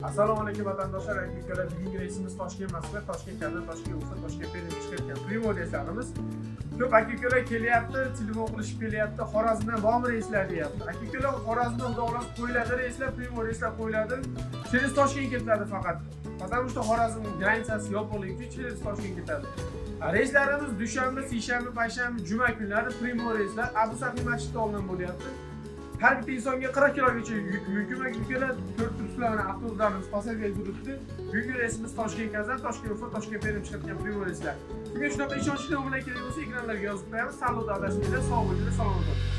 Assalomu alaykum vatandoshlar, aka-ukalar. Bugungi reysimiz Toshkent Moskva, Toshkent Kazan, Toshkent Urfa, Toshkent Perm chiqayotgan primo reyslarimiz. Ko'p aka-ukalar kelyapti, telefon qilishib kelyapti. Xorazmdan bormi reyslar deyapti. Aka-ukalar Xorazmdan xudo qo'yiladi reyslar, primo reyslar qo'yiladi. Через Toshkent ketadi faqat. Потому что Xorazm graniçasi yopiqligi uchun через Toshkent ketadi. Reyslarimiz dushanba, seshanba, payshanba, juma kunlari primo reyslar Abu Safiy masjidida olingan bo'lyapti. Har bir insonga 40 kilogacha yuk mumkin aka-ukalar. 4 turistlarni avtobuslarimiz pasager turibdi. Bugungi reysimiz Toshkent Kazan, Toshkent Urfa, Toshkent Perm chiqayotgan primo reyslar. Kimga shunaqa ishonchli bilan kerak bo'lsa, ekranlarga yozib qo'yamiz. Salonda adashinglar, sog' bo'linglar, salomat bo'ling.